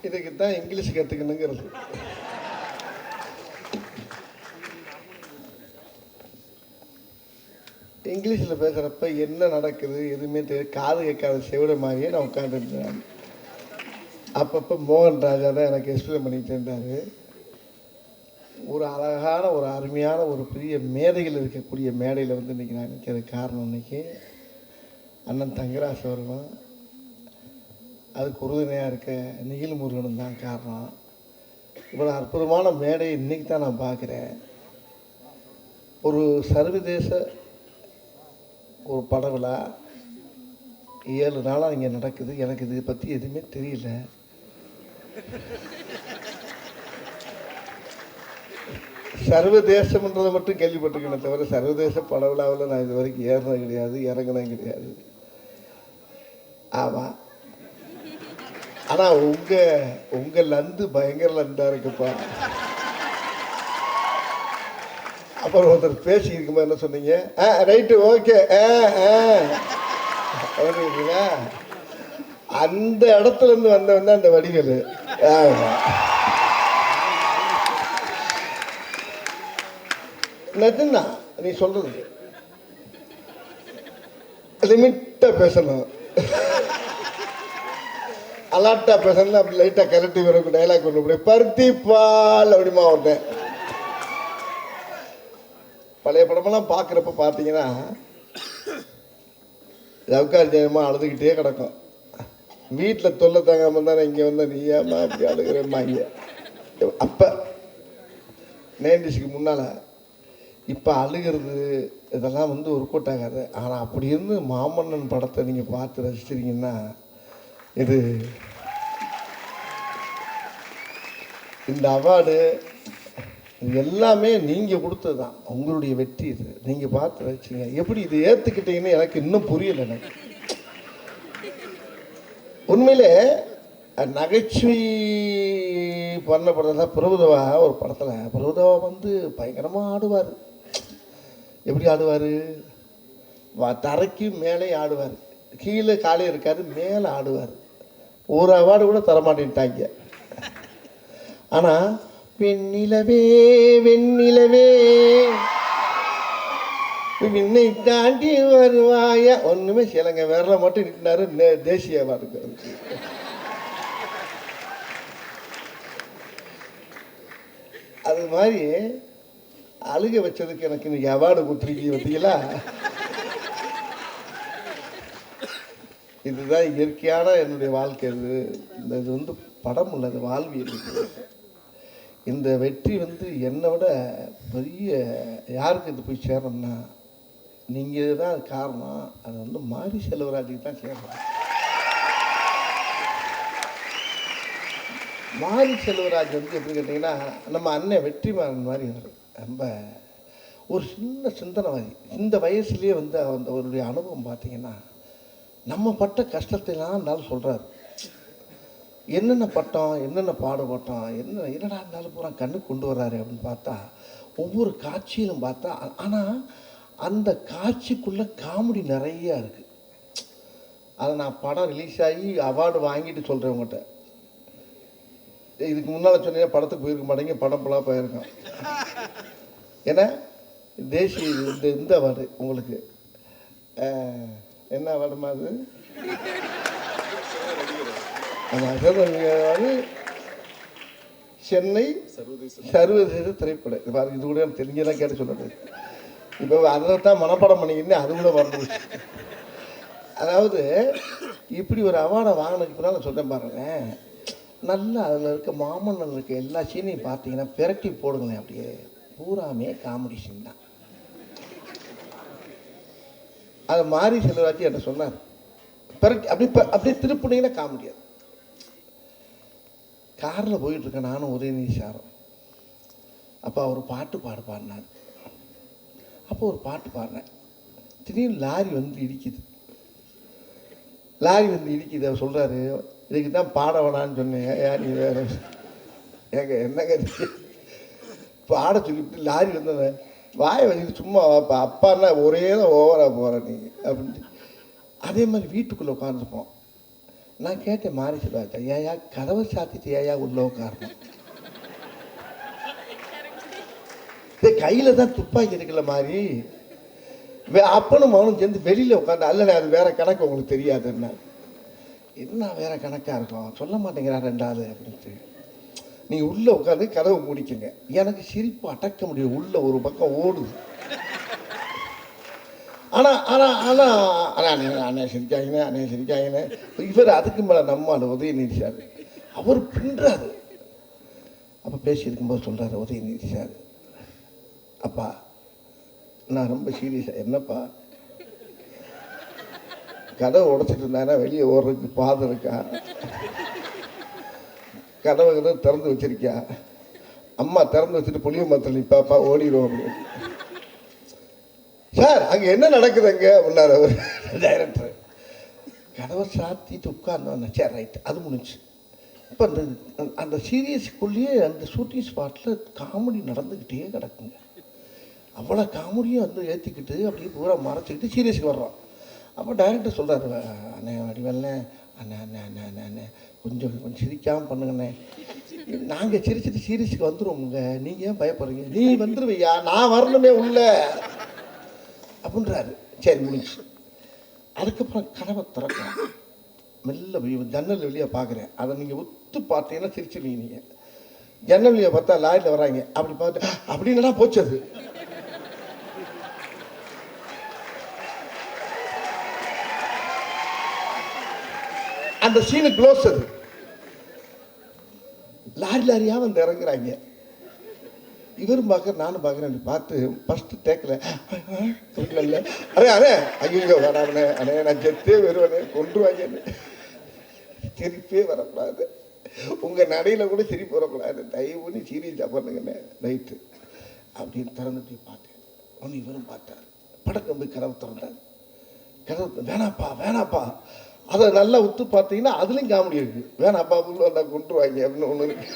இதுக்கு தான் இங்கிலீஷ் கற்றுக்கணுங்கிறது. இங்கிலீஷில் பேசுகிறப்ப என்ன நடக்குது எதுவுமே தெரியாது, காது கேட்காத செவிட மாதிரியே நான் உட்காந்துருந்தேன். அப்பப்போ மோகன் ராஜா தான் எனக்கு எக்ஸ்பிளைன் பண்ணிகிட்டு இருந்தார். ஒரு அழகான ஒரு அருமையான ஒரு பெரிய மேதைகள் இருக்கக்கூடிய மேடையில் வந்து இன்றைக்கி நான் நிற்கிறது காரணம், இன்றைக்கி அண்ணன் தங்கராஜ் அவர்களும் அதுக்கு உறுதுணையாக இருக்க நிகில்முருகனும் தான் காரணம். இவ்வளோ அற்புதமான மேடை இன்றைக்கி தான் நான் பார்க்குறேன். ஒரு சர்வதேச ஒரு பட விழா 7 நாளாக இங்கே நடக்குது. எனக்கு இதை பற்றி எதுவுமே தெரியல. சர்வதேசம்ன்றதை மட்டும் கேள்விப்பட்டிருக்கேனே தவிர சர்வதேச பட விழாவில் நான் இது வரைக்கும் ஏறினது கிடையாது, இறங்கினது கிடையாது. ஆமாம், ஆனால் உங்கள் லந்து பயங்கர லந்தாக இருக்குப்பா. அப்புறம் ஒருத்தர் பேசி இருக்கும்போது என்ன சொன்னீங்க? ரைட்டு, ஓகே, அப்படிங்களா? அந்த இடத்துல இருந்து வந்தவன் தான் அந்த வடிவேலு. நிஜம்னா நீ சொல்றது லிமிட்டா பேசணும், அலாட்டா பேசணும். அப்படி லைட்டா கரெக்டி வரும் டைலாக் கொண்டு போய் பருத்தி பால் அப்படிமா ஒருத்தன். பழைய படமெல்லாம் பார்க்குறப்ப பார்த்தீங்கன்னா ஜவுக்கார் ஜெயமா அழுதுகிட்டே கிடக்கும். வீட்டில் தொல்லை தாங்காமல் தானே இங்கே வந்தால் நீ ஏமா அப்படி அழுகிறேம்மா இங்கே. அப்போ 90ஸ்க்கு முன்னால். இப்போ அழுகிறது இதெல்லாம் வந்து ஒரு கூட்டாகாது. ஆனால் அப்படி இருந்து மாமன்னன் படத்தை நீங்கள் பார்த்து ரசிச்சிருக்கீங்கன்னா இது இந்த அவார்டு இது எல்லாமே நீங்கள் கொடுத்தது தான், உங்களுடைய வெற்றி. இது நீங்கள் பார்த்து ரசிச்சிங்க. எப்படி இது ஏற்றுக்கிட்டீங்கன்னு எனக்கு இன்னும் புரியலை. எனக்கு உண்மையிலே நகைச்சுவை பண்ணப்படுறதா பிரபுதவா ஒரு படத்தில் பிரபுதவா வந்து பயங்கரமாக ஆடுவார். எப்படி ஆடுவார்? தரைக்கு மேலே ஆடுவார், கீழே காலே இருக்காது, மேலே ஆடுவார். ஒரு அவார்டு கூட தரமாட்டேன்ட்டாங்க. ஆனால் வெண்ணிலவே வெண்ணிலவே விண்ணை தாண்டி வருவாயா ஒன்றுமே செய்யலைங்க. விரல மட்டும் நிற்கினாரு தேசிய அவார்டுக்கு. அது மாதிரி அழுக வச்சதுக்கு எனக்கு இன்னைக்கு அவார்டு கொடுத்துருக்கீங்க பார்த்தீங்களா? இதுதான் இயற்கையான என்னுடைய வாழ்க்கை. இது வந்து படம் உள்ளது, வாழ்வியல். இந்த வெற்றி வந்து என்னை விட பெரிய யாருக்கு இது போய் சேரணும்னா நீங்கள் தான் காரணம். அது வந்து மாரி செல்வராஜுக்கு தான் சேரணும். மாரி செல்வராஜ் வந்து எப்படி கேட்டிங்கன்னா நம்ம அண்ணன் வெற்றிமாறன் மாதிரி ரொம்ப ஒரு சின்ன சிந்தனைவாதி. இந்த வயசுலேயே வந்து அந்த அவருடைய அனுபவம் பார்த்தீங்கன்னா நம்ம பட்ட கஷ்டத்தைலாம் இருந்தாலும் சொல்கிறார். என்னென்ன பட்டம், என்னென்ன பாடுபட்டோம், என்னடா இருந்தாலும் பூரா கண்ணுக்கு கொண்டு வர்றாரு அப்படின்னு பார்த்தா ஒவ்வொரு காட்சியிலும் பார்த்தா, ஆனால் அந்த காட்சிக்குள்ளே காமெடி நிறையா இருக்குது. அதை நான் படம் ரிலீஸ் ஆகி அவார்டு வாங்கிட்டு சொல்கிறேன் உங்கள்கிட்ட. இதுக்கு முன்னால் சொன்னீங்க படத்துக்கு போயிருக்க மாட்டேங்க, படம் ஃபுல்லாக போயிருக்கோம். ஏன்னா தேசிய இந்த அவார்டு உங்களுக்கு என்ன அவார்டுமா அது? சென்னை சர்வதேச திரைப்பட இது கூட தெரிஞ்சதான் கேட்டு சொல்லுறது. இப்போ அதை தான் மனப்பாடம் பண்ணிக்கிட்டு அது கூட வந்துருச்சு. அதாவது இப்படி ஒரு அவார்டை வாங்கினதுக்கு பின்னால் சொல்கிறேன் பாருங்க, நல்லா அதில் இருக்க மாமன்னன் இருக்க எல்லா சீனையும் பார்த்தீங்கன்னா பிரட்டி போடுங்களேன். அப்படியே பூராமே காமெடி சீன் தான். அதை மாரி செல்வராஜ் என்ன சொன்னார், பிரட்டி அப்படியே திருப்பினீங்கன்னா காமெடியாது. காரில் போயிட்டுருக்கேன் நானும் உதயநிதி சாரும். அப்போ அவர் பாட்டு பாடினார். அப்போ ஒரு பாட்டு பாடுறேன், திடீர்னு லாரி வந்து இடிக்குது. அவர் சொல்கிறாரு, இதுக்கு தான் பாட வேணான்னு சொன்னேன். ஏன் நீ வேறு ஏங்க என்னங்க பாட சொல்லிவிட்டு லாரி வந்து வாயை வச்சுக்கிட்டு சும்மா வாப்பா அப்பான்னா ஒரே தான் ஓவராக போகிற நீ அப்படின்ட்டு. அதே மாதிரி வீட்டுக்குள்ளே உட்காந்துருப்போம். நான் கேட்டேன் மாரி செல்வராஜா, ஏயா கதவை சாத்திட்டு ஏயா உள்ள உட்காரணும்? கையில தான் துப்பாக்கி இருக்குல்ல மாதிரி. அப்பனும் மகனும் சேர்ந்து வெளியில உட்காந்து, அல்ல அது வேற கணக்கு உங்களுக்கு தெரியாதுன்னா. என்ன வேற கணக்கா இருக்கும், சொல்ல மாட்டேங்கிறா ரெண்டாவது அப்படின்ட்டு. நீங்க உள்ள உட்காந்து கதவை முடிக்குங்க. எனக்கு சிரிப்பு அடக்க முடியும், உள்ள ஒரு பக்கம் ஓடுது. ஆனா ஆனா ஆனா அண்ணே சிரிக்காங்கண்ணே, அண்ணே சிரிக்காங்கண்ணே. இவர் அதுக்கு மேல நம்மால் உதயநிதி சார் அவர் பின்றாரு. அப்ப பேசி இருக்கும்போது சொல்றாரு உதயநிதி சார், அப்பா நான் ரொம்ப சீரியஸா, என்னப்பா கதவை உடைச்சிட்டு இருந்தானா வெளியே ஓடுறதுக்கு பாதம் இருக்கா? கதவை திறந்து வச்சிருக்கியா? அம்மா திறந்து வச்சுட்டு புளிய மரத்தில் நிப்பாப்பா ஓடிடும் அப்படின்னு. சார் அங்க என்ன நடக்குதுங்க அப்படின்னாரு அவர் டைரக்டர். கதவை சாத்திட்டு உட்கார்ந்தோம். சரி ரைட், அது முடிஞ்சு. இப்போ அந்த அந்த சீரியஸுக்குள்ளேயே அந்த ஷூட்டிங் ஸ்பாட்டில் காமெடி நடந்துக்கிட்டே கிடக்குங்க. அவ்வளோ காமெடியும் வந்து ஏற்றிக்கிட்டு அப்படியே பூரா மறைச்சிக்கிட்டு சீரியஸுக்கு வர்றோம். அப்போ டைரக்டர் சொல்கிறாரு, அண்ணே வடிவல்ண்ணே, அண்ணே அண்ணே அண்ணே அண்ணே அண்ணே கொஞ்சம் சிரிக்காமல் பண்ணுங்கண்ணே, நாங்கள் சிரிச்சிட்டு சீரியஸுக்கு வந்துடுவோமுங்க, நீங்கள் ஏன் பயப்படுறீங்க? நீ வந்துடுவையா, நான் வரணுமே உள்ள அப்படின்றாரு. சரி முடிஞ்சு. அதுக்கப்புறம் கதவை திறக்கலாம், மெல்ல ஜன்னல் வெளியே பார்க்குறேன். அதை நீங்கள் ஒத்து பார்த்தீங்கன்னா சிரிச்சிருவீங்க. நீங்கள் ஜன்னல் வெளியே பார்த்தா லாரியில் வராங்க, அப்படி பார்த்து அப்படின்னா போச்சு. அது அந்த சீனு க்ளோஸ். அது லாரி லாரியாக வந்து இறங்குறாங்க. இவரும் பார்க்குற நானும் பார்க்குறேன். பார்த்து ஃபஸ்ட்டு டேக்கில் அண்ணே அண்ணே ஐயோ வராமண்ணே, அண்ணே நான் செத்தே வருவேனே, கொண்டுருவாங்கன்னு. சிரிப்பே வரக்கூடாது, உங்கள் நடையில் கூட சிரிப்பு வரக்கூடாது, தயவு பண்ணி சீரியஸாக பண்ணுங்கண்ணே ரைட்டு அப்படின்னு திறந்துட்டு பார்த்தேன். ஒன்று இவரும் பார்த்தார். படக்கம் போய் கதவு திறந்தார். கதவு வேணாப்பா வேணாப்பா, அதை நல்லா உத்து பார்த்தீங்கன்னா அதுலேயும் காமெடி இருக்கு. வேணாப்பா உள்ள வந்தால் கொண்டுருவாங்க அப்படின்னு ஒன்று இருக்கு.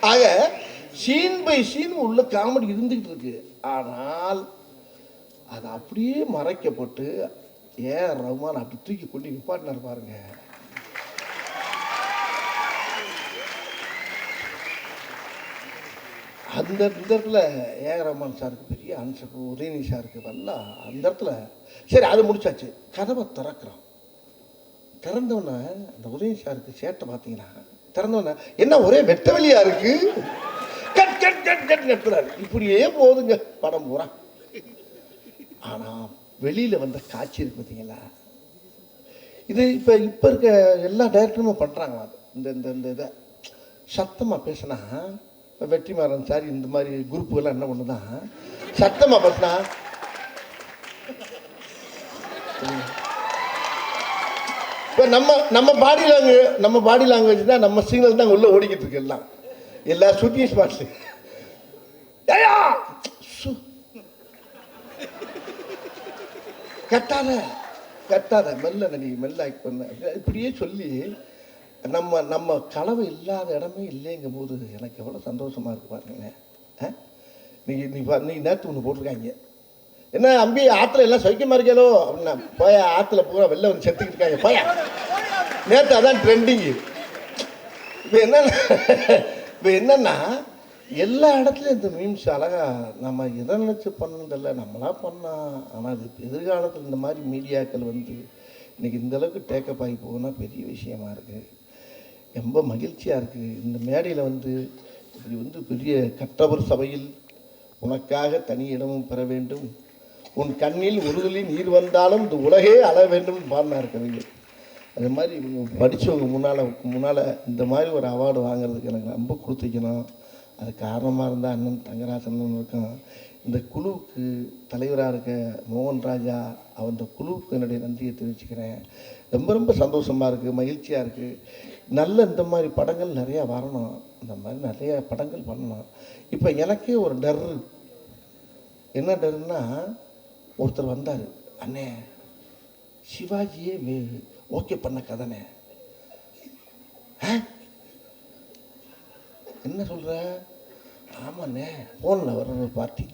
ஆக சீன் பை சீன் உள்ள காமெடி இருந்துகிட்டு இருக்கு. ஆனால் அது அப்படியே மறைக்கப்பட்டு ஏஆர் ரஹ்மான் அப்படி தூக்கி கொண்டு நிப்பாட்டினார் பாருங்க. அந்த இடத்துல ஏஆர் ரஹ்மான் சாருக்கு பெரிய ஆன்சர், உதயநிதி சாருக்கு நல்லா அந்த இடத்துல. சரி அது முடிச்சாச்சு. கதவை திறக்கிறோம். திறந்தவொன்னே அந்த உதயநிதி சாருக்கு சேட்டை பார்த்தீங்கன்னா, திறந்தவொன்னே என்ன ஒரே வெட்ட வெளியா இருக்கு, கட் கட் கட் கட் கட்டுறாரு. இப்படியே போகுதுங்க படம் பூரா. ஆனால் வெளியில் வந்த காட்சி இருக்கு பார்த்தீங்களா, இது இப்போ இருக்க எல்லா டைரக்டருமே பண்ணுறாங்களா. இந்த இந்த இந்த இதை சத்தமாக பேசினா, வெற்றிமாறன் சார் இந்த மாதிரி குரூப்புகள்லாம் என்ன பண்ணுதான், சத்தமாக பேசினா இப்போ நம்ம பாடி லாங்குவேஜ் தான், நம்ம சிக்னல் தான் உள்ள ஓடிக்கிட்டு இருக்கு. எல்லாம் எல்லா ஷூட்டிங் ஸ்பாட்ஸ் கட்டாத மெல்ல நடி, மெல்ல ஆக்ட் பண்ண, இப்படியே சொல்லி நம்ம கனவு இல்லாத இடமே இல்லைங்கும் போது எனக்கு எவ்வளோ சந்தோஷமா இருக்கு பாருங்க. நீ நேற்று ஒன்று போட்டிருக்காங்க, என்ன அம்பி ஆற்றுல எல்லாம் சௌக்கியமா இருக்கோ அப்படின்னா, போய ஆற்றுல பூரா வெளில வந்து செத்துக்கிட்டு இருக்காங்க போய. நேற்று அதான் ட்ரெண்டிங்கு. இப்போ என்னன்னா எல்லா இடத்துலையும் இந்த மீம்ஸ் அழகா நம்ம எதை நினச்சி பண்ணதில்லை, நம்மளா பண்ணோம். ஆனால் அது எதிர்காலத்தில் இந்த மாதிரி மீடியாக்கள் வந்து இன்னைக்கு இந்த அளவுக்கு டேக்கப் ஆகி போகுன்னா பெரிய விஷயமா இருக்குது. ரொம்ப மகிழ்ச்சியாக இருக்குது. இந்த மேடையில் வந்து இப்படி வந்து பெரிய கற்றவர் சபையில் உனக்காக தனி இடமும் பெற வேண்டும், உன் கண்ணில் உறுதலி நீர் வந்தாலும் இந்த உலகே அழ வேண்டும் பாடினார் கவிஞர். அது மாதிரி இவங்க படித்தவங்க முன்னால் இந்த மாதிரி ஒரு அவார்டு வாங்குறதுக்கு எனக்கு ரொம்ப கொடுத்துக்கணும். அது காரணமாக இருந்தால் அண்ணன் தங்கராசன் இருக்கும். இந்த குழுவுக்கு தலைவராக இருக்க மோகன் ராஜா, அந்த குழுவுக்கு என்னுடைய நன்றியை தெரிவிச்சுக்கிறேன். ரொம்ப ரொம்ப சந்தோஷமாக இருக்குது, மகிழ்ச்சியாக இருக்குது. நல்ல இந்த மாதிரி படங்கள் நிறையா வரணும், இந்த மாதிரி நிறைய படங்கள் பண்ணணும். இப்போ எனக்கே ஒரு டர். என்ன டருன்னா, ஒருத்தர் வந்தார், அண்ணே சிவாஜியே ஓகே பண்ண கதைனே. என்ன சொல்கிற? ஆமாண்ணே, ஃபோனில் வர்ற ஒரு பார்ட்டி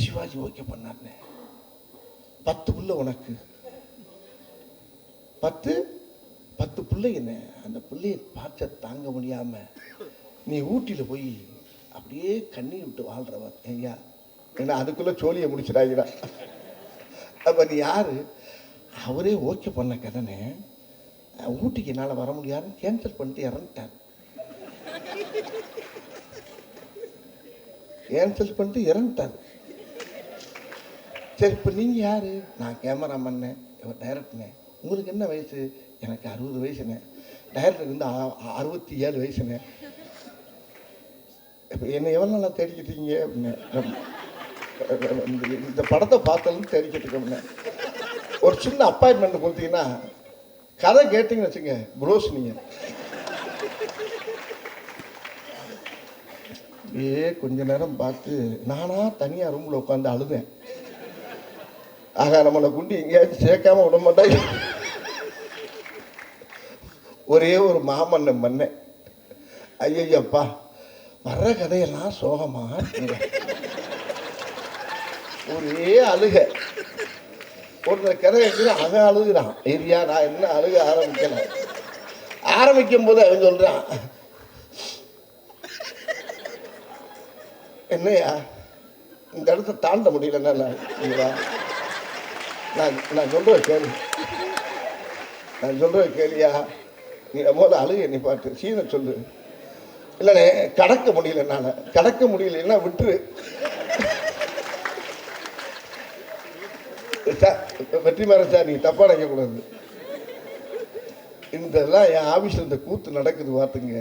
சிவாஜி ஓகே பண்ணார்ண்ணே. 10 புள்ள உனக்கு, 10 பிள்ளைங்க. அந்த பிள்ளைய பார்த்த தாங்க முடியாம நீ ஊட்டியில் போய் அப்படியே கண்ணீர் விட்டு வாழ்றவ ஐயா. ஏன்னா அதுக்குள்ள சோழியை முடிச்சிடாங்கடா. அப்ப நீ யாரு? அவரே ஓகே பண்ண கதனை ஊட்டிக்கு என்னால் வர முடியாதுன்னு கேன்சல் பண்ணிட்டு இறந்துட்டார். கேன்சல் பண்ணிட்டு இறந்துட்டார். சரி, இப்போ நீங்கள் யார்? நான் கேமராமேன்னு, டைரக்டர்னே. உங்களுக்கு என்ன வயசு? எனக்கு 60 வயசுண்ணே. டைரக்டருக்கு வந்து 67 வயசுண்ணே. இப்போ என்னை எவ்வளோ நாளாக தேடிக்கிட்டீங்க அப்படின்னு. இந்த படத்தை பார்த்தாலும் தேடிக்கிட்டு இருக்கோம்னே. ஒரு சின்ன அப்பாயின்மெண்ட் கொடுத்தீங்கன்னா கதை கேட்டிங்கன்னு வச்சுங்க, ப்ரோஸ் நீங்கள் கொஞ்ச நேரம் பார்த்து நானா தனியாக ரூமில் உட்காந்து அழுதேன். ஆகா, நம்மளை குண்டி எங்கேயாச்சும் சேர்க்காம விட மாட்டாங்க. ஒரே ஒரு மாமன்னம் பண்ணேன். ஐயப்பா, வர்ற கதையெல்லாம் சோகமா ஒரே அழுக. ஒருத்தர் கதை கேட்குற அவன் அழுகுறான். ஏரியா நான் என்ன அழுக ஆரம்பிக்கும் போது அவன் சொல்றான், என்னையா இந்த இடத்த தாண்ட முடியலன்னா நான் சொல்றேன் கேள்வி, நான் சொல்றேன் கேளியா. நீ முதல்ல அழுக நீ பாட்டு சீனை சொல்லு. இல்லைண்ணே கடக்க முடியல, என்னால் கடக்க முடியலன்னா விட்டுரு. வெற்றிமாறன் சார், நீங்க தப்பா நினைக்கக்கூடாது. இதெல்லாம் என் ஆபீஸ்ல இந்த கூத்து நடக்குது பார்த்துங்க.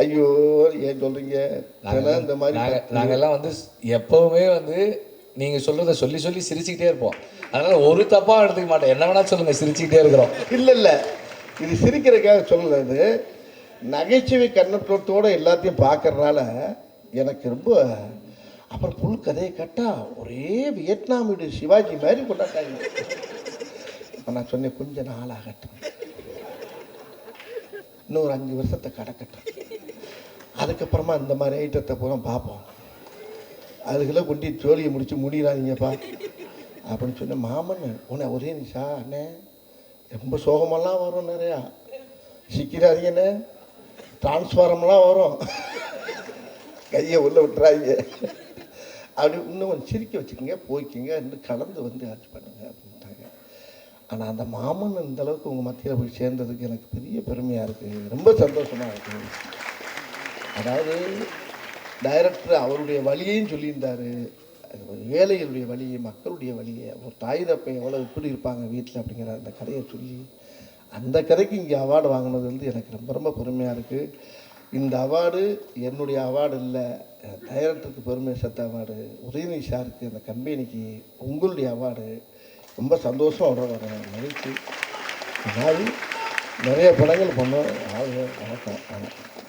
ஐயோ ஏன் சொல்றீங்க? இந்த மாதிரி நாங்கெல்லாம் வந்து எப்பவுமே வந்து நீங்க சொல்றத சொல்லி சொல்லி சிரிச்சுக்கிட்டே இருப்போம். அதனால ஒரு தப்பா எடுத்துக்க மாட்டோம். என்ன வேணா சொல்லுங்க, சிரிச்சுக்கிட்டே இருக்கிறோம். இல்ல இது சிரிக்கிறதுக்காக சொல்லது. நகைச்சுவை கண்ணோட்டத்தோட எல்லாத்தையும் பார்க்கறதுனால எனக்கு ரொம்ப. அப்புறம் புல் கதையை கேட்டா ஒரே வியட்நாம் வீடு சிவாஜி மாதிரி கொண்டாட்டாங்க. இப்போ நான் சொன்னேன் கொஞ்ச நாள் ஆகட்டும், இன்னும் ஒரு 5 வருஷத்தை கடக்கட்டும், அதுக்கப்புறமா இந்த மாதிரி ஐட்டத்தை பூரா பார்ப்போம். அதுக்குள்ளே கொண்டு ஜோலியை முடிச்சு முடியலாதீங்கப்பா அப்படின்னு சொன்ன மாமன். உன்னை ஒரே நிமிஷா அண்ணே, ரொம்ப சோகமெல்லாம் வரும், நிறையா சிக்கிறாதீங்கண்ணே, டிரான்ஸ்ஃபாரம்லாம் வரும், கையை உள்ள விட்டுறாங்க. அப்படி இன்னும் கொஞ்சம் சிரிக்க வச்சுக்கோங்க, போய்க்குங்க, இன்னும் கலந்து வந்து ஆட்சி பண்ணுங்க அப்படின்ட்டாங்க. ஆனால் அந்த மாமன் இந்த அளவுக்கு உங்கள் மத்தியில் போய் சேர்ந்ததுக்கு எனக்கு பெரிய பெருமையாக இருக்குது, ரொம்ப சந்தோஷமாக இருக்குது. அதாவது டைரக்டர் அவருடைய வழியையும் சொல்லியிருந்தார். ஏழைகளுடைய வழியை, மக்களுடைய வழியை, ஒரு தாய் தப்பை எவ்வளோ எப்படி இருப்பாங்க வீட்டில் அப்படிங்கிற அந்த கதையை சொல்லி அந்த கதைக்கு இங்கே அவார்டு வாங்கினது வந்து எனக்கு ரொம்ப ரொம்ப பெருமையாக இருக்குது. இந்த அவார்டு என்னுடைய அவார்டு இல்லை, டைரக்டருக்கு பெருமை சேர்த்த அவார்டு, உதயநிதி சாருக்கு, அந்த கம்பெனிக்கு உங்களுடைய அவார்டு. ரொம்ப சந்தோஷம் வர மகிழ்ச்சி. இந்த மாதிரி நிறைய படங்கள் பண்ணோம். வணக்கம்.